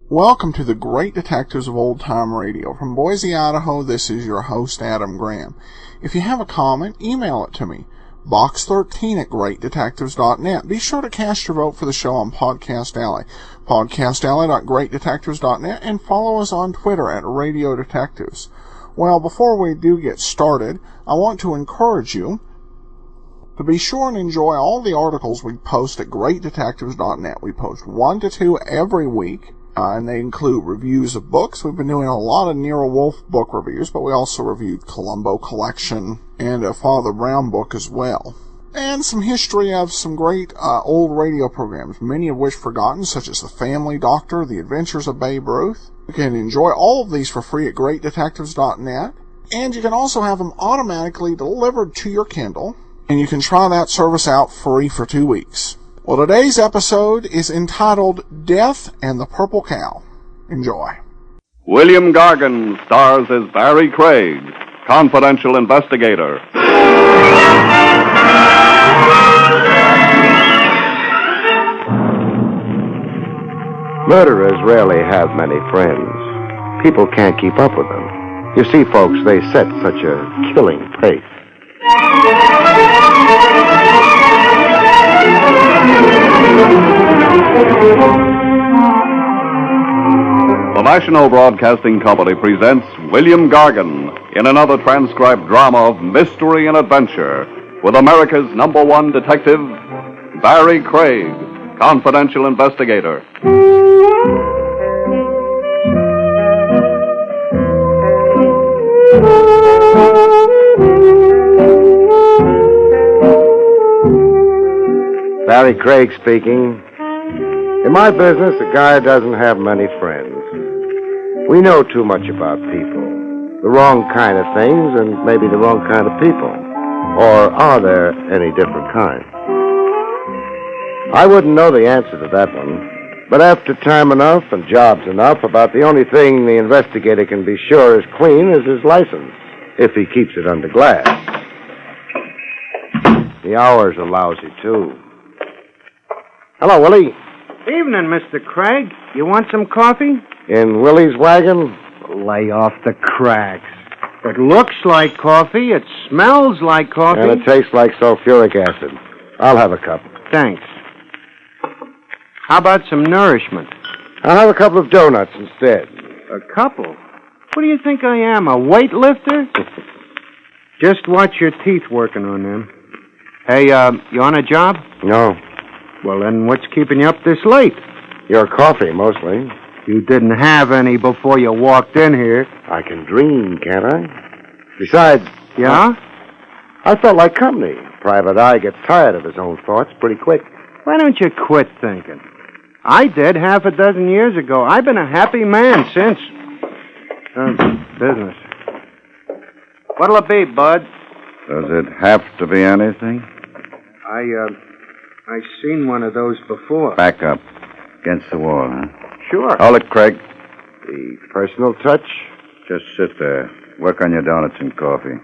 Welcome to the Great Detectives of Old Time Radio. From Boise, Idaho, this is your host, Adam Graham. If you have a comment, email it to me, box13@greatdetectives.net. Be sure to cast your vote for the show on Podcast Alley, podcastalley.greatdetectives.net, and follow us on Twitter at Radio Detectives. Well, before we do get started, I want to encourage you to be sure and enjoy all the articles we post at greatdetectives.net. We post 1 to 2 every week. And they include reviews of books. We've been doing a lot of Nero Wolfe book reviews, but we also reviewed Columbo Collection and a Father Brown book as well. And some history of some great old radio programs, many of which forgotten, such as The Family Doctor, The Adventures of Babe Ruth. You can enjoy all of these for free at greatdetectives.net. And you can also have them automatically delivered to your Kindle. And you can try that service out free for 2 weeks. Well, today's episode is entitled Death and the Purple Cow. Enjoy. William Gargan stars as Barrie Craig, confidential investigator. Murderers rarely have many friends. People can't keep up with them. You see, folks, they set such a killing pace. The National Broadcasting Company presents William Gargan in another transcribed drama of mystery and adventure with America's #1 detective, Barrie Craig, confidential investigator. Barrie Craig speaking. In my business, a guy doesn't have many friends. We know too much about people. The wrong kind of things and maybe the wrong kind of people. Or are there any different kinds? I wouldn't know the answer to that one. But after time enough and jobs enough, about the only thing the investigator can be sure is clean is his license, if he keeps it under glass. The hours are lousy, too. Hello, Willie. Evening, Mr. Craig. You want some coffee? In Willie's wagon? Lay off the cracks. It looks like coffee. It smells like coffee. And it tastes like sulfuric acid. I'll have a cup. Thanks. How about some nourishment? I'll have a couple of donuts instead. A couple? What do you think I am, a weightlifter? Just watch your teeth working on them. Hey, you on a job? No. Well, then what's keeping you up this late? Your coffee, mostly. You didn't have any before you walked in here. I can dream, can't I? Besides... Yeah? I felt like company. Private Eye gets tired of his own thoughts pretty quick. Why don't you quit thinking? I did 6 years ago. I've been a happy man since. Business. What'll it be, Bud? Does it have to be anything? I seen one of those before. Back up. Against the wall, huh? Sure. Hold it, Craig. The personal touch? Just sit there. Work on your donuts and coffee.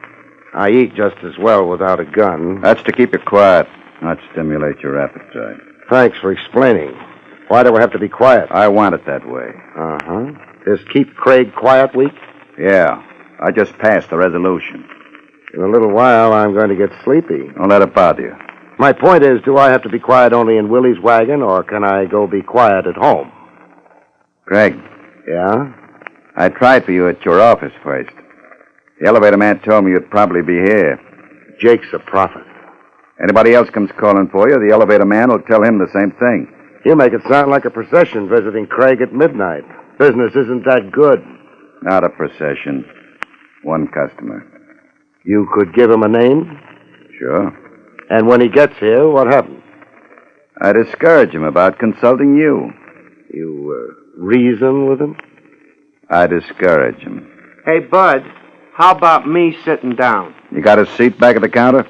I eat just as well without a gun. That's to keep you quiet, not stimulate your appetite. Thanks for explaining. Why do I have to be quiet? I want it that way. Uh-huh. This Keep Craig Quiet week? Yeah. I just passed the resolution. In a little while, I'm going to get sleepy. Don't let it bother you. My point is, do I have to be quiet only in Willie's wagon, or can I go be quiet at home? Craig. Yeah? I tried for you at your office first. The elevator man told me you'd probably be here. Jake's a prophet. Anybody else comes calling for you, the elevator man will tell him the same thing. You make it sound like a procession visiting Craig at midnight. Business isn't that good. Not a procession. One customer. You could give him a name? Sure. And when he gets here, what happens? I discourage him about consulting you. You reason with him? I discourage him. Hey, Bud, how about me sitting down? You got a seat back at the counter?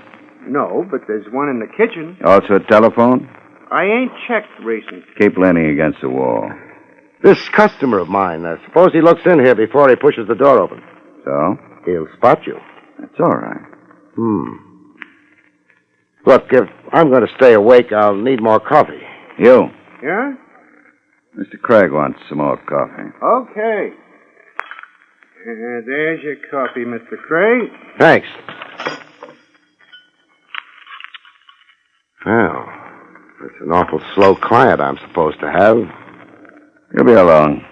No, but there's one in the kitchen. Also a telephone? I ain't checked recent. Keep leaning against the wall. This customer of mine, suppose he looks in here before he pushes the door open. So? He'll spot you. That's all right. Look, if I'm going to stay awake, I'll need more coffee. You. Yeah? Mr. Craig wants some more coffee. Okay. There's your coffee, Mr. Craig. Thanks. Well, that's an awful slow client I'm supposed to have. He'll be along.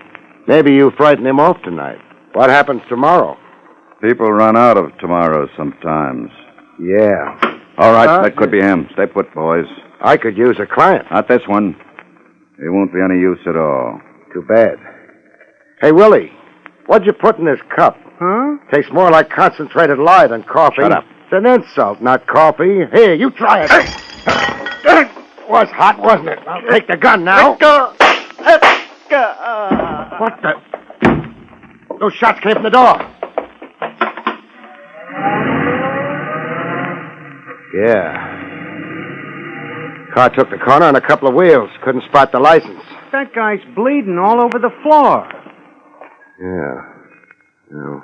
Maybe you frighten him off tonight. What happens tomorrow? People run out of tomorrows sometimes. Yeah. All right, that could be him. Stay put, boys. I could use a client. Not this one. He won't be any use at all. Too bad. Hey, Willie, what'd you put in this cup? Huh? Tastes more like concentrated lye than coffee. Shut up. It's an insult, not coffee. Here, you try it. It was hot, wasn't it? I'll take the gun now. What the? Those shots came from the door. Yeah. Car took the corner on a couple of wheels. Couldn't spot the license. That guy's bleeding all over the floor. Yeah. No.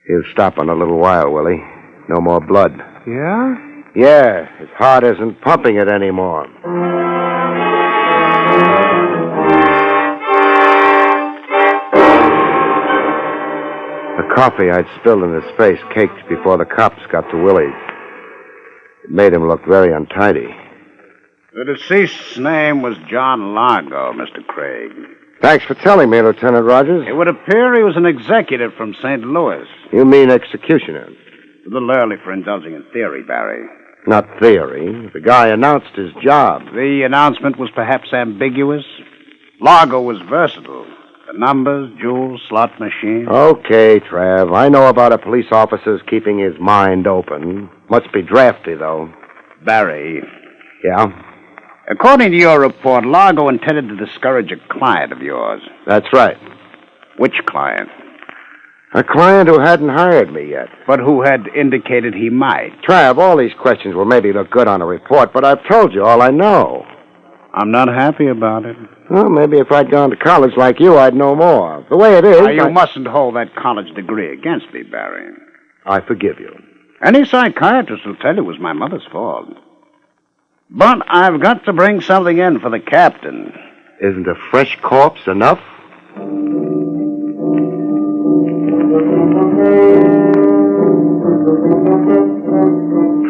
He'll stop in a little while, Willie. No more blood. Yeah? Yeah, his heart isn't pumping it anymore. The coffee I'd spilled in his face caked before the cops got to Willie's. It made him look very untidy. The deceased's name was John Largo, Mr. Craig. Thanks for telling me, Lieutenant Rogers. It would appear he was an executive from St. Louis. You mean executioner? A little early for indulging in theory, Barry. Not theory. The guy announced his job. The announcement was perhaps ambiguous. Largo was versatile. The numbers, jewels, slot machine. Okay, Trav. I know about a police officer's keeping his mind open. Must be drafty, though. Barry, Yeah? according to your report, Largo intended to discourage a client of yours. That's right. Which client? A client who hadn't hired me yet. But who had indicated he might. Trav, all these questions will maybe look good on a report, but I've told you all I know. I'm not happy about it. Well, maybe if I'd gone to college like you, I'd know more. The way it is... Now, you mustn't hold that college degree against me, Barry. I forgive you. Any psychiatrist will tell you it was my mother's fault. But I've got to bring something in for the captain. Isn't a fresh corpse enough?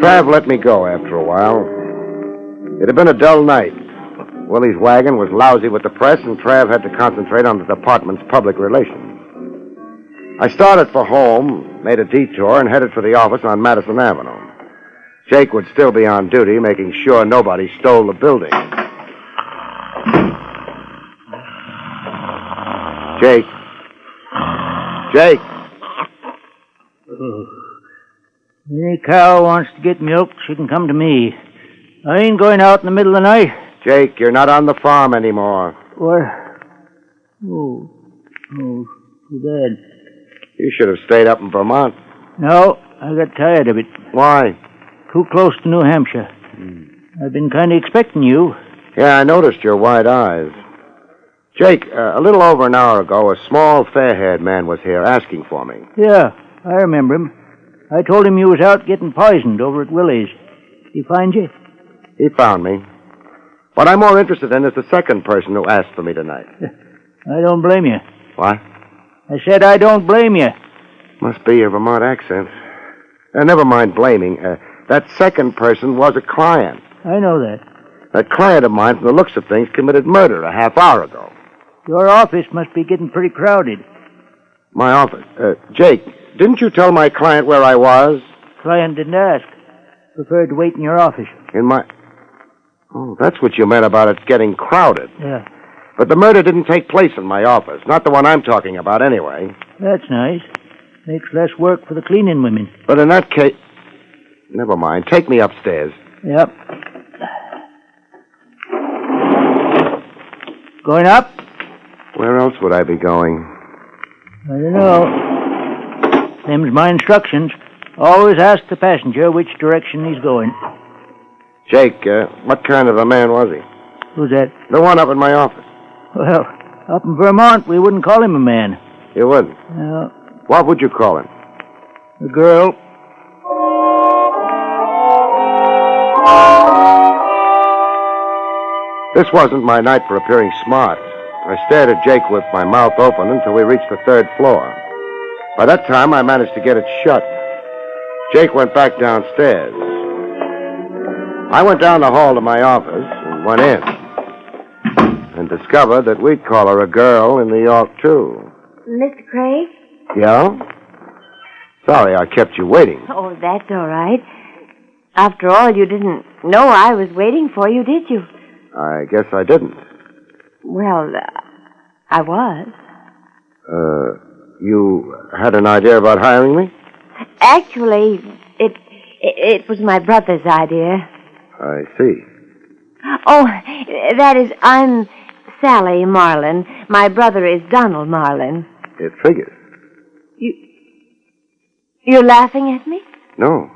Trav let me go after a while. It had been a dull night. Willie's wagon was lousy with the press, and Trav had to concentrate on the department's public relations. I started for home, made a detour, and headed for the office on Madison Avenue. Jake would still be on duty, making sure nobody stole the building. Jake. Jake. Any cow wants to get milk, she can come to me. I ain't going out in the middle of the night. Jake, you're not on the farm anymore. What? Oh, too bad. You should have stayed up in Vermont. No, I got tired of it. Why? Too close to New Hampshire. I've been kind of expecting you. Yeah, I noticed your wide eyes. Jake, a little over an hour ago, a small, fair-haired man was here asking for me. Yeah, I remember him. I told him you was out getting poisoned over at Willie's. He find you? He found me. What I'm more interested in is the second person who asked for me tonight. I don't blame you. What? I said I don't blame you. Must be your Vermont accent. Never mind blaming. That second person was a client. I know that. That client of mine, from the looks of things, committed murder a half hour ago. Your office must be getting pretty crowded. My office? Jake, didn't you tell my client where I was? Client didn't ask. Preferred to wait in your office. In my... Oh, that's what you meant about it getting crowded. Yeah. But the murder didn't take place in my office. Not the one I'm talking about, anyway. That's nice. Makes less work for the cleaning women. But in that case... Never mind. Take me upstairs. Yep. Going up? Where else would I be going? I don't know. Them's my instructions. Always ask the passenger which direction he's going. Jake, what kind of a man was he? Who's that? The one up in my office. Well, up in Vermont, we wouldn't call him a man. You wouldn't? No. What would you call him? A girl. This wasn't my night for appearing smart. I stared at Jake with my mouth open until we reached the 3rd floor. By that time, I managed to get it shut. Jake went back downstairs. I went down the hall to my office and went in. And discovered that we'd call her a girl in New York, too. Mr. Craig? Yeah? Sorry I kept you waiting. Oh, that's all right. After all, you didn't know I was waiting for you, did you? I guess I didn't. Well, I was. You had an idea about hiring me? Actually, it was my brother's idea. I see. Oh, that is, I'm Sally Marlin. My brother is Donald Marlin. It figures. You're laughing at me? No.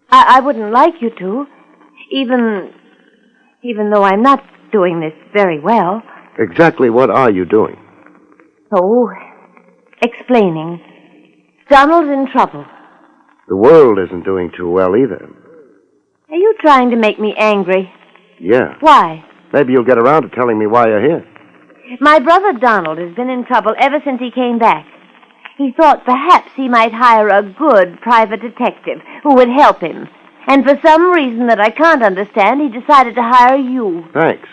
I wouldn't like you to, even though I'm not doing this very well. Exactly what are you doing? Oh, explaining. Donald's in trouble. The world isn't doing too well either. Are you trying to make me angry? Yeah. Why? Maybe you'll get around to telling me why you're here. My brother Donald has been in trouble ever since he came back. He thought perhaps he might hire a good private detective who would help him. And for some reason that I can't understand, he decided to hire you. Thanks.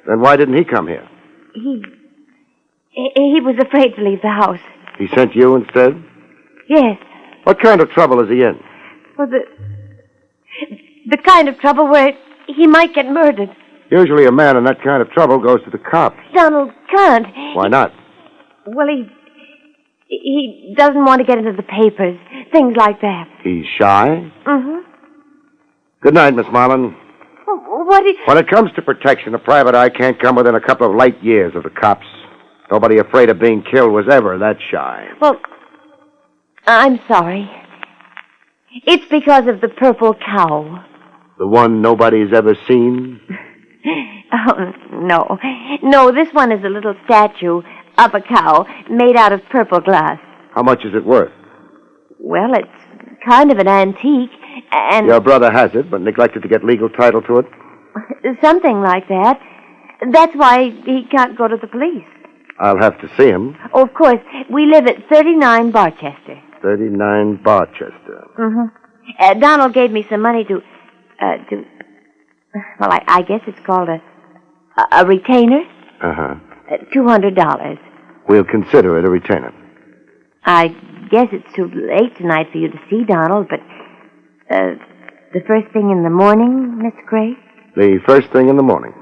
Then why didn't he come here? He was afraid to leave the house. He sent you instead? Yes. What kind of trouble is he in? Well, the kind of trouble where he might get murdered. Usually a man in that kind of trouble goes to the cops. Donald can't. Why not? Well, he doesn't want to get into the papers. Things like that. He's shy? Mm-hmm. Good night, Miss Marlin. When it comes to protection, a private eye can't come within a couple of light years of the cops. Nobody afraid of being killed was ever that shy. Well, I'm sorry. It's because of the purple cow. The one nobody's ever seen? Oh, no. No, this one is a little statue of a cow made out of purple glass. How much is it worth? Well, it's kind of an antique, and... Your brother has it, but neglected to get legal title to it? Something like that. That's why he can't go to the police. I'll have to see him. Oh, of course. We live at 39 Barchester. 39 Barchester. Mm-hmm. Donald gave me some money to... Well, I guess it's called a retainer. Uh-huh. $200. We'll consider it a retainer. I guess it's too late tonight for you to see Donald, but the first thing in the morning, Mr. Craig? The first thing in the morning.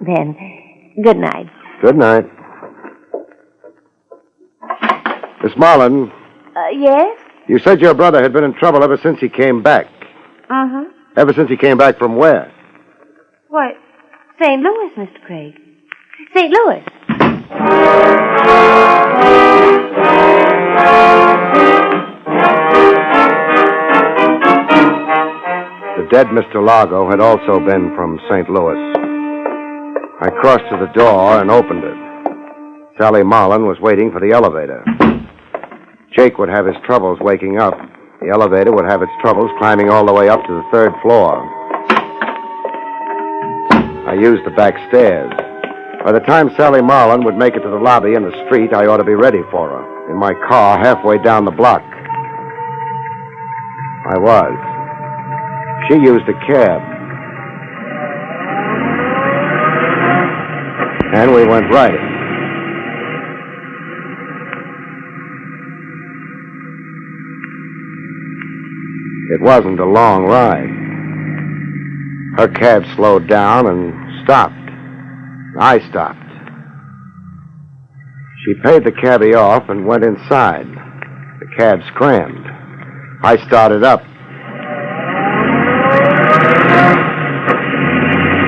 Then, good night. Good night. Miss Marlin. Yes? You said your brother had been in trouble ever since he came back. Uh-huh. Ever since he came back from where? Why, St. Louis, Mr. Craig. St. Louis. The dead Mr. Largo had also been from St. Louis. I crossed to the door and opened it. Sally Marlin was waiting for the elevator. Jake would have his troubles waking up. The elevator would have its troubles climbing all the way up to the 3rd floor. I used the back stairs. By the time Sally Marlin would make it to the lobby and the street, I ought to be ready for her. In my car halfway down the block. I was. She used a cab. And we went riding. It wasn't a long ride. Her cab slowed down and stopped. I stopped. She paid the cabbie off and went inside. The cab scrammed. I started up.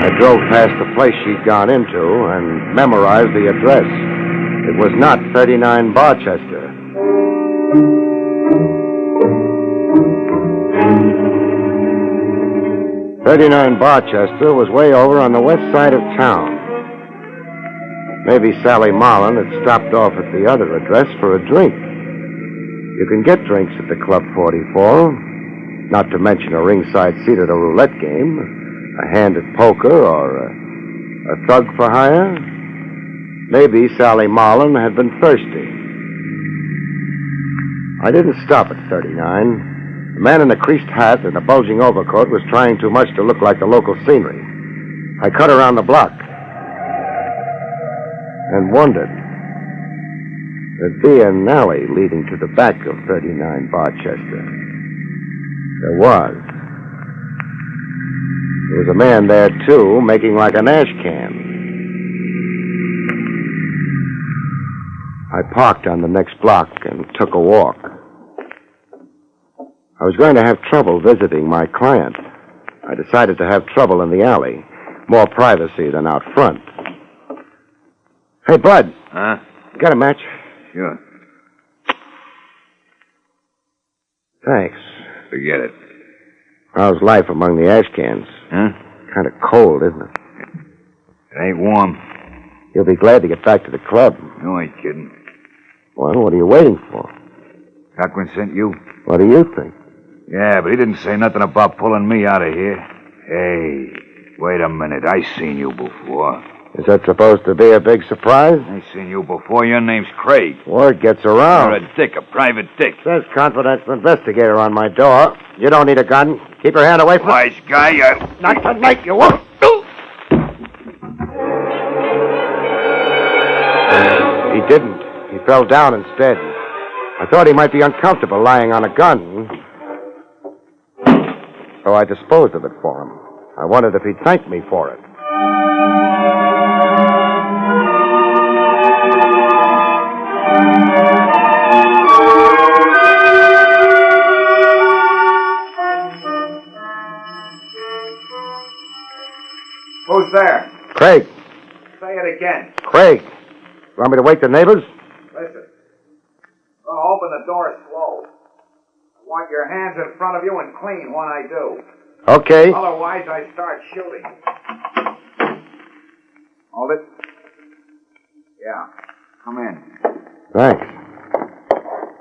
I drove past the place she'd gone into and memorized the address. It was not 39 Barchester. "39 Barchester was way over on the west side of town. Maybe Sally Marlin had stopped off at the other address for a drink. You can get drinks at the Club 44, not to mention a ringside seat at a roulette game, a hand at poker, or a thug for hire. Maybe Sally Marlin had been thirsty. I didn't stop at 39. The man in the creased hat and a bulging overcoat was trying too much to look like the local scenery. I cut around the block and wondered. There'd be an alley leading to the back of 39 Barchester. There was. There was a man there, too, making like an ash can. I parked on the next block and took a walk. I was going to have trouble visiting my client. I decided to have trouble in the alley. More privacy than out front. Hey, Bud. Huh? You got a match? Sure. Thanks. Forget it. How's life among the ash cans? Huh? Kind of cold, isn't it? It ain't warm. You'll be glad to get back to the club. You ain't kidding. Well, what are you waiting for? Cochran sent you? What do you think? Yeah, but he didn't say nothing about pulling me out of here. Hey, wait a minute. I seen you before. Is that supposed to be a big surprise? I seen you before. Your name's Craig. Word gets around. You're a dick, a private dick. Says confidential investigator on my door. You don't need a gun. Keep your hand away from... Wise guy, Not tonight, you won't. He didn't. He fell down instead. I thought he might be uncomfortable lying on a gun. So I disposed of it for him. I wondered if he'd thank me for it. Who's there? Craig. Say it again. Craig. You want me to wake the neighbors? Listen. I'll open the door slow. I want your hands in front of you and clean when I do. Okay. Otherwise, I start shooting. Hold it. Yeah. Come in. Thanks.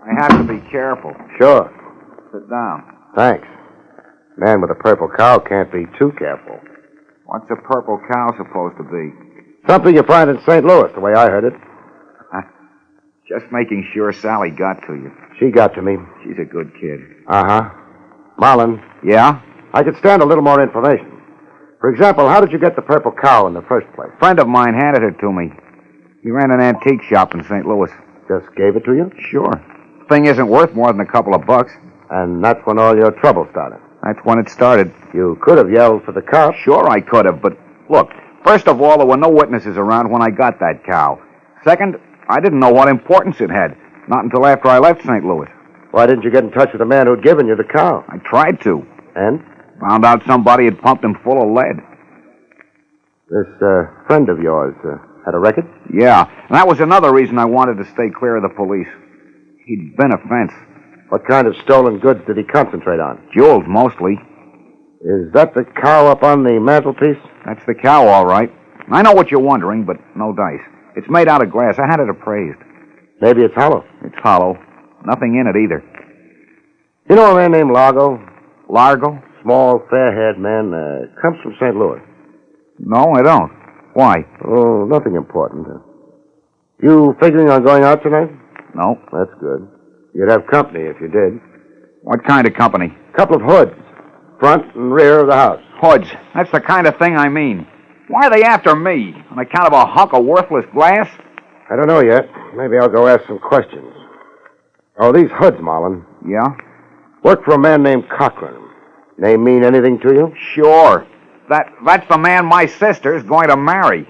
I have to be careful. Sure. Sit down. Thanks. Man with a purple cow can't be too careful. What's a purple cow supposed to be? Something you find in St. Louis, the way I heard it. Just making sure Sally got to you. She got to me. She's a good kid. Uh-huh. Marlin. Yeah? I could stand a little more information. For example, how did you get the purple cow in the first place? A friend of mine handed it to me. He ran an antique shop in St. Louis. Just gave it to you? Sure. Thing isn't worth more than a couple of bucks. And that's when all your trouble started. That's when it started. You could have yelled for the cops. Sure I could have, but look, first of all, there were no witnesses around when I got that cow. Second, I didn't know what importance it had. Not until after I left St. Louis. Why didn't you get in touch with the man who'd given you the cow? I tried to. And? Found out somebody had pumped him full of lead. This friend of yours had a record? Yeah, and that was another reason I wanted to stay clear of the police. He'd been a fence. What kind of stolen goods did he concentrate on? Jewels, mostly. Is that the cow up on the mantelpiece? That's the cow, all right. I know what you're wondering, but no dice. It's made out of glass. I had it appraised. Maybe it's hollow. It's hollow. Nothing in it, either. You know a man named Largo? Largo? Small, fair-haired man. Comes from St. Louis. No, I don't. Why? Oh, nothing important. You figuring on going out tonight? No. That's good. You'd have company if you did. What kind of company? Couple of hoods. Front and rear of the house. Hoods. That's the kind of thing I mean. Why are they after me? On account of a hunk of worthless glass? I don't know yet. Maybe I'll go ask some questions. Oh, these hoods, Marlin. Yeah? Work for a man named Cochran. Name mean anything to you? Sure. That's the man my sister's going to marry.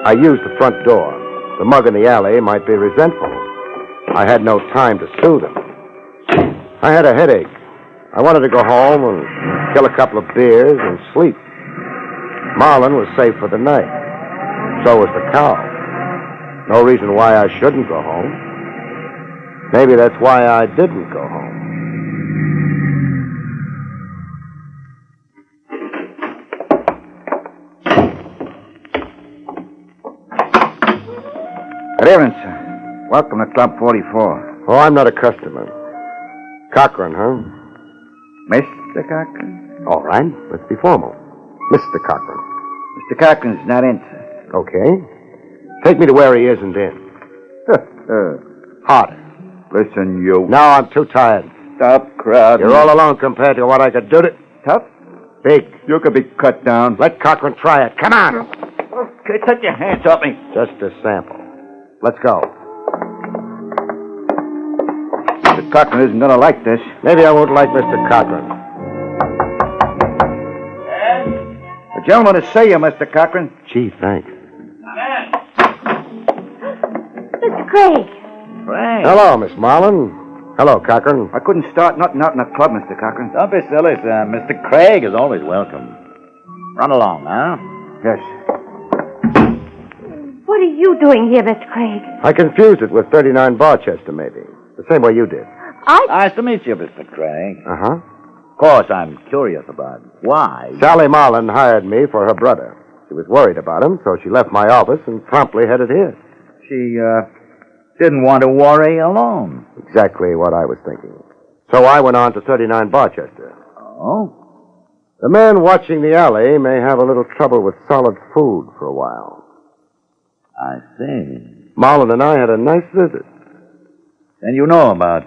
I used the front door. The mug in the alley might be resentful. I had no time to soothe him. I had a headache. I wanted to go home and kill a couple of beers and sleep. Marlin was safe for the night. So was the cow. No reason why I shouldn't go home. Maybe that's why I didn't go home. Good evening, sir. Welcome to Club 44. Oh, I'm not a customer. Cochran, huh? Mr. Cochran? All right, let's be formal. Mr. Cochran. Mr. Cochran's not in, sir. Okay. Take me to where he isn't in. Harder. Listen, you... No, I'm too tired. Stop crowding. You're all alone compared to what I could do to... Tough? Big. You could be cut down. Let Cochran try it. Come on. Okay, take your hands off me. Just a sample. Let's go. Mr. Cochran isn't going to like this. Maybe I won't like Mr. Cochran. The gentleman to see you, Mr. Cochran. Gee, thanks. Mr. Craig. Right. Hello, Miss Marlin. Hello, Cochran. I couldn't start nothing out in the club, Mr. Cochran. Don't be silly, sir. Mr. Craig is always welcome. Run along, now. Yes. What are you doing here, Mr. Craig? I confused it with 39 Barchester, maybe. The same way you did. Nice to meet you, Mr. Craig. Uh-huh. Of course, I'm curious about why. Sally Marlin hired me for her brother. She was worried about him, so she left my office and promptly headed here. She, didn't want to worry alone. Exactly what I was thinking. So I went on to 39 Barchester. Oh? The man watching the alley may have a little trouble with solid food for a while. I see. Marlin and I had a nice visit. And you know about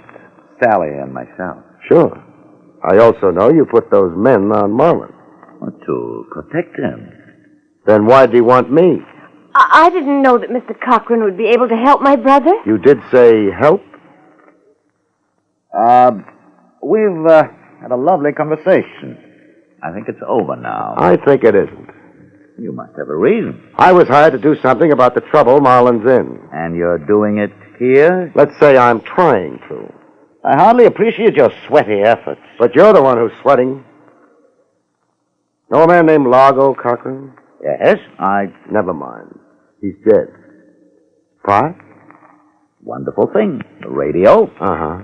Sally and myself. Sure. I also know you put those men on Marlin. To protect him. Then why'd he want me? I didn't know that Mr. Cochran would be able to help my brother. You did say help? We've had a lovely conversation. I think it's over now. I think it isn't. You must have a reason. I was hired to do something about the trouble Marlin's in. And you're doing it here? Let's say I'm trying to. I hardly appreciate your sweaty efforts. But you're the one who's sweating. Know a man named Largo Cochran? Yes, Never mind. He's dead. Surprised? Wonderful thing. The radio. Uh-huh.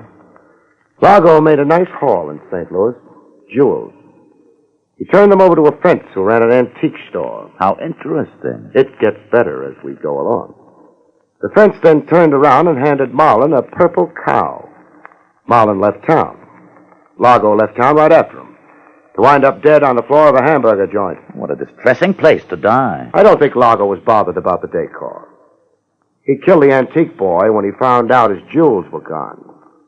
Largo made a nice haul in St. Louis. Jewels. He turned them over to a fence who ran an antique store. How interesting. It gets better as we go along. The fence then turned around and handed Marlin a purple cow. Marlin left town. Largo left town right after him, to wind up dead on the floor of a hamburger joint. What a distressing place to die. I don't think Largo was bothered about the decor. He killed the antique boy when he found out his jewels were gone.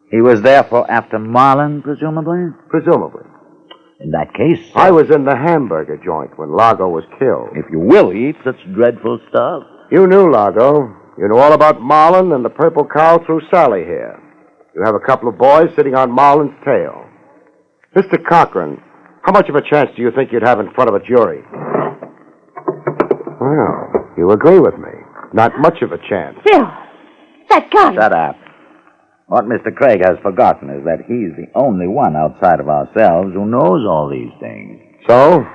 He was therefore after Marlin, presumably? Presumably. In that case... I was in the hamburger joint when Largo was killed. If you will eat such dreadful stuff. You knew Largo. You knew all about Marlin and the purple cow through Sally here. You have a couple of boys sitting on Marlin's tail. Mr. Cochran, how much of a chance do you think you'd have in front of a jury? Well, you agree with me. Not much of a chance. Bill, that gun. Shut up. What Mr. Craig has forgotten is that he's the only one outside of ourselves who knows all these things. So?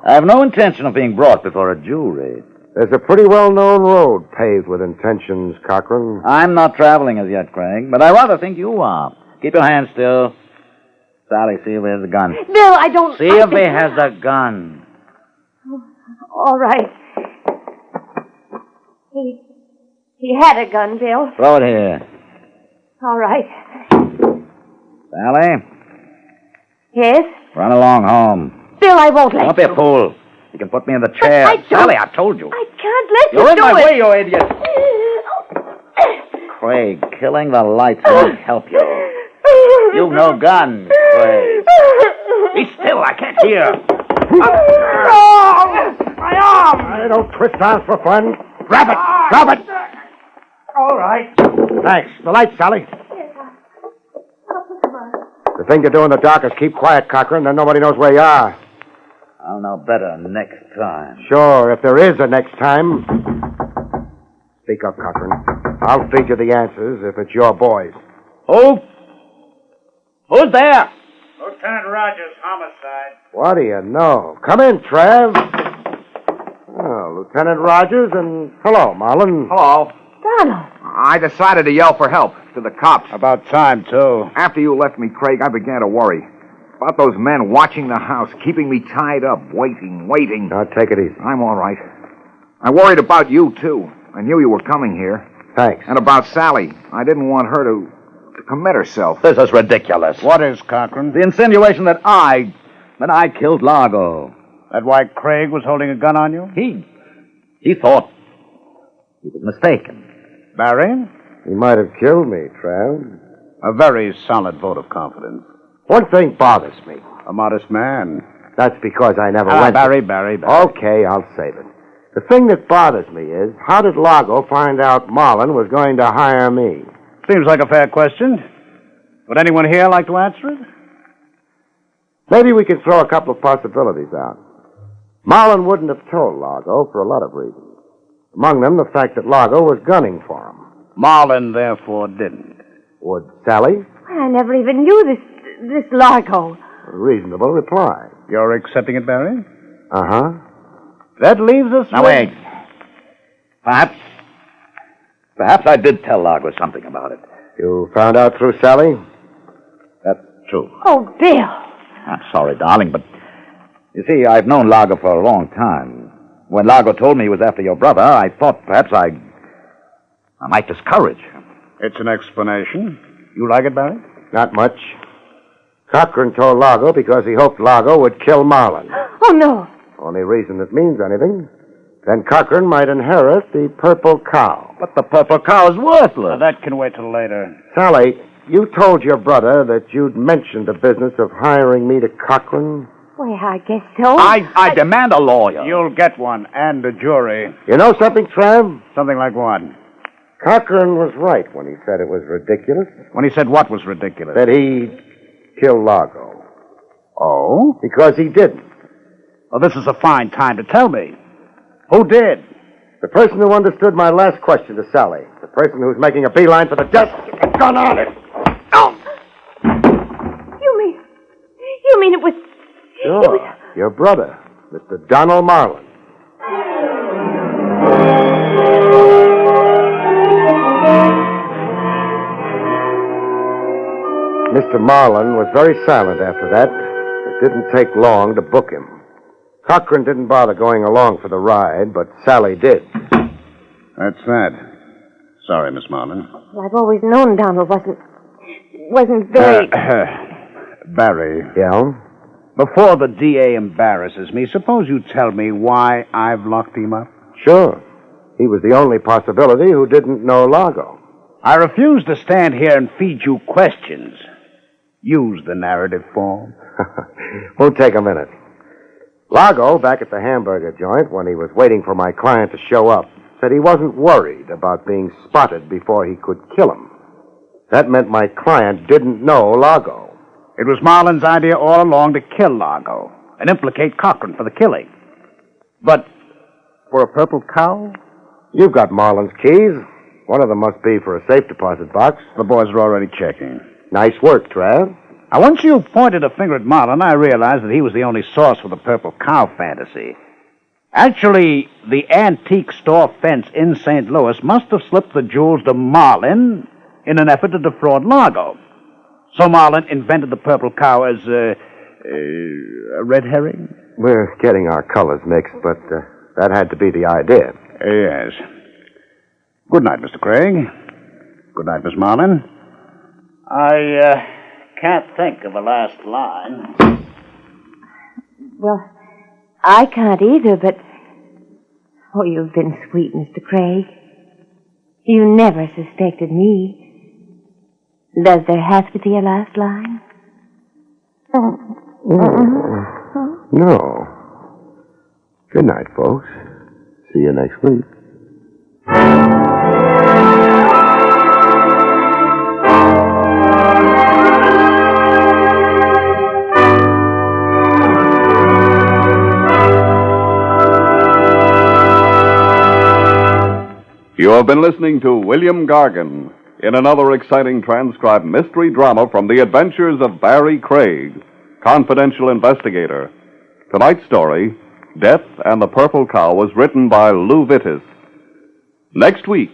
I have no intention of being brought before a jury. There's a pretty well-known road paved with intentions, Cochran. I'm not traveling as yet, Craig, but I rather think you are. Keep your hands still. Sally, see if he has a gun. Bill, I don't... See if he has a gun. All right. He had a gun, Bill. Throw it here. All right. Sally, Yes? run along home. Bill, I won't let Don't be a fool. You can put me in the But chair. I don't- Sally, I told you. I can't let You're you in do my it. way, you idiot. Craig, killing the lights won't help you. You've no gun, Craig. Be still, I can't hear. My arm! I don't twist arms for fun. Grab it! Grab it! All right. Thanks. The light, Sally. The thing to do in the dark is keep quiet, Cochran, then nobody knows where you are. I'll know better next time. Sure, if there is a next time. Speak up, Cochran. I'll feed you the answers if it's your boys. Who? Who's there? Lieutenant Rogers, homicide. What do you know? Come in, Trav. Well, Lieutenant Rogers, and hello, Marlin. Hello. Donald. I decided to yell for help to the cops. About time, too. After you left me, Craig, I began to worry. About those men watching the house, keeping me tied up, waiting. Now, take it easy. I'm all right. I worried about you, too. I knew you were coming here. Thanks. And about Sally. I didn't want her to commit herself. This is ridiculous. What is, Cochran? The insinuation that I killed Largo. That why Craig was holding a gun on you? He thought he was mistaken. Barrie? He might have killed me, Trav. A very solid vote of confidence. One thing bothers me. A modest man. That's because I never went... Barrie. Okay, I'll save it. The thing that bothers me is, how did Largo find out Marlin was going to hire me? Seems like a fair question. Would anyone here like to answer it? Maybe we can throw a couple of possibilities out. Marlin wouldn't have told Largo for a lot of reasons. Among them, the fact that Largo was gunning for him. Marlin, therefore, didn't. Would Sally? I never even knew this Largo. A reasonable reply. You're accepting it, Barrie? Uh-huh. That leaves us Now, wait. Perhaps I did tell Largo something about it. You found out through Sally? That's true. Oh, Bill. I'm sorry, darling, but you see, I've known Largo for a long time. When Largo told me he was after your brother, I thought perhaps I might discourage him. It's an explanation. You like it, Barrie? Not much. Cochran told Largo because he hoped Largo would kill Marlin. Oh, no. Only reason it means anything. Then Cochran might inherit the purple cow. But the purple cow is worthless. That can wait till later. Sally, you told your brother that you'd mentioned the business of hiring me to Cochran? Well, I guess so. I demand a lawyer. You'll get one, and a jury. You know something, Trav? Something like what? Cochran was right when he said it was ridiculous. When he said what was ridiculous? That he killed Largo. Oh? Because he didn't. Well, this is a fine time to tell me. Who did? The person who understood my last question to Sally. The person who's making a beeline for the desk with a gun on it. Oh! You mean it was... Sure. Your brother, Mr. Donald Marlin. Mr. Marlin was very silent after that. It didn't take long to book him. Cochran didn't bother going along for the ride, but Sally did. That's sad. Sorry, Miss Marlin. Well, I've always known Donald wasn't very... Barrie. Yeah? Before the DA embarrasses me, suppose you tell me why I've locked him up? Sure. He was the only possibility who didn't know Largo. I refuse to stand here and feed you questions. Use the narrative form. Won't take a minute. Largo, back at the hamburger joint, when he was waiting for my client to show up, said he wasn't worried about being spotted before he could kill him. That meant my client didn't know Largo. It was Marlin's idea all along to kill Largo and implicate Cochran for the killing. But for a purple cow? You've got Marlin's keys. One of them must be for a safe deposit box. The boys are already checking. Nice work, Trav. Now, once you pointed a finger at Marlin, I realized that he was the only source for the purple cow fantasy. Actually, the antique store fence in St. Louis must have slipped the jewels to Marlin in an effort to defraud Largo. So Marlin invented the purple cow as a red herring? We're getting our colors mixed, but that had to be the idea. Yes. Good night, Mr. Craig. Good night, Miss Marlin. I can't think of a last line. Well, I can't either, but... Oh, you've been sweet, Mr. Craig. You never suspected me. Does there have to be a last line? No. Good night, folks. See you next week. You have been listening to William Gargan in another exciting transcribed mystery drama from the adventures of Barrie Craig, confidential investigator. Tonight's story, Death and the Purple Cow was written by Lou Vittis. Next week,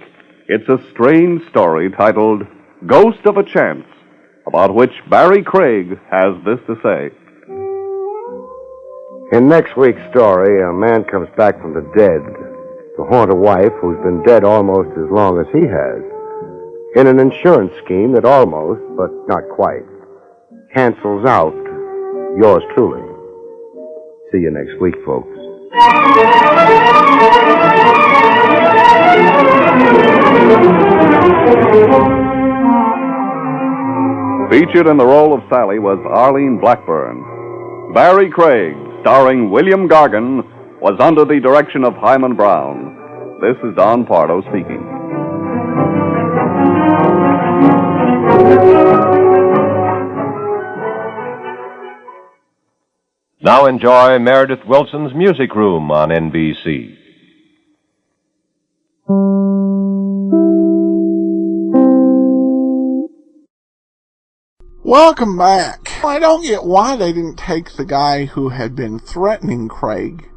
it's a strange story titled Ghost of a Chance, about which Barrie Craig has this to say. In next week's story, a man comes back from the dead to haunt a wife who's been dead almost as long as he has, in an insurance scheme that almost, but not quite, cancels out yours truly. See you next week, folks. Featured in the role of Sally was Arlene Blackburn. Barrie Craig, starring William Gargan, was under the direction of Hyman Brown. This is Don Pardo speaking. Now enjoy Meredith Wilson's Music Room on NBC. Welcome back. I don't get why they didn't take the guy who had been threatening Craig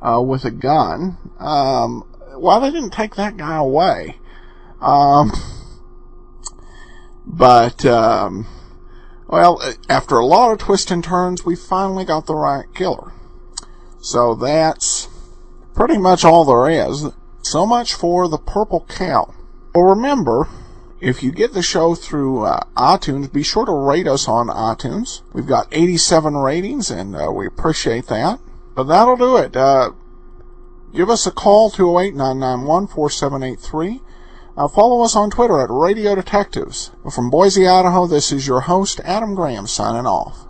with a gun. Why they didn't take that guy away. Well, after a lot of twists and turns, we finally got the right killer. So that's pretty much all there is. So much for the Purple Cow. Well, remember, if you get the show through iTunes, be sure to rate us on iTunes. We've got 87 ratings, and we appreciate that. But that'll do it. Give us a call, 208-991-4783. Follow us on Twitter at Radio Detectives. From Boise, Idaho, this is your host, Adam Graham, signing off.